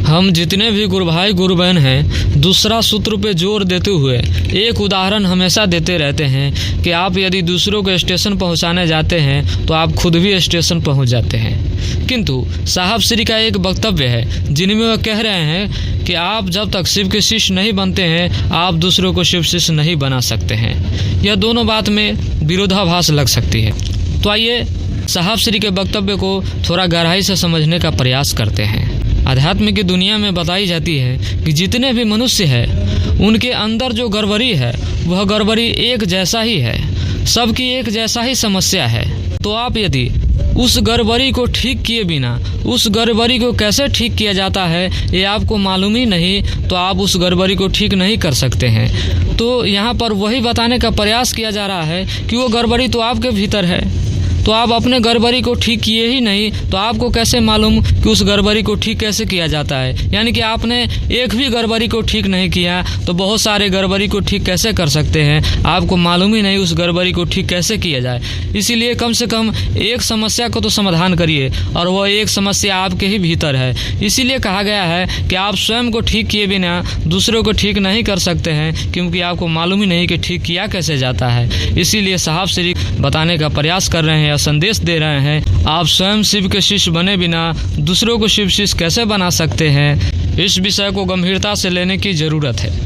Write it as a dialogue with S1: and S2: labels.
S1: हम जितने भी गुरु भाई गुरु बहन हैं, दूसरा सूत्र पे जोर देते हुए एक उदाहरण हमेशा देते रहते हैं कि आप यदि दूसरों को स्टेशन पहुंचाने जाते हैं तो आप खुद भी स्टेशन पहुंच जाते हैं। किंतु साहब श्री का एक वक्तव्य है जिनमें वह कह रहे हैं कि आप जब तक शिव के शिष्य नहीं बनते हैं, आप दूसरों को शिव शिष्य नहीं बना सकते हैं। यह दोनों बात में विरोधाभास लग सकती है। तो आइए साहब श्री के वक्तव्य को थोड़ा गहराई से समझने का प्रयास करते हैं। आध्यात्म की दुनिया में बताई जाती है कि जितने भी मनुष्य हैं उनके अंदर जो गड़बड़ी है वह गड़बड़ी एक जैसा ही है, सबकी एक जैसा ही समस्या है। तो आप यदि उस गड़बड़ी को ठीक किए बिना उस गड़बड़ी को कैसे ठीक किया जाता है ये आपको मालूम ही नहीं, तो आप उस गड़बड़ी को ठीक नहीं कर सकते हैं। तो यहाँ पर वही बताने का प्रयास किया जा रहा है कि वो गड़बड़ी तो आपके भीतर है, तो आप अपने गड़बड़ी को ठीक किए ही नहीं तो आपको कैसे मालूम कि उस गड़बड़ी को ठीक कैसे किया जाता है। यानी कि आपने एक भी गड़बड़ी को ठीक नहीं किया तो बहुत सारे गड़बड़ी को ठीक कैसे कर सकते हैं, आपको मालूम ही नहीं उस गड़बड़ी को ठीक कैसे किया जाए। इसीलिए कम से कम एक समस्या को तो समाधान करिए, और वह एक समस्या आपके ही भीतर है। इसीलिए कहा गया है कि आप स्वयं को ठीक किए बिना दूसरों को ठीक नहीं कर सकते हैं, क्योंकि आपको मालूम ही नहीं कि ठीक किया कैसे जाता है। इसीलिए साहब श्री बताने का प्रयास कर रहे हैं, संदेश दे रहे हैं, आप स्वयं शिव के शिष्य बने बिना दूसरों को शिव शिष्य कैसे बना सकते हैं। इस विषय को गंभीरता से लेने की जरूरत है।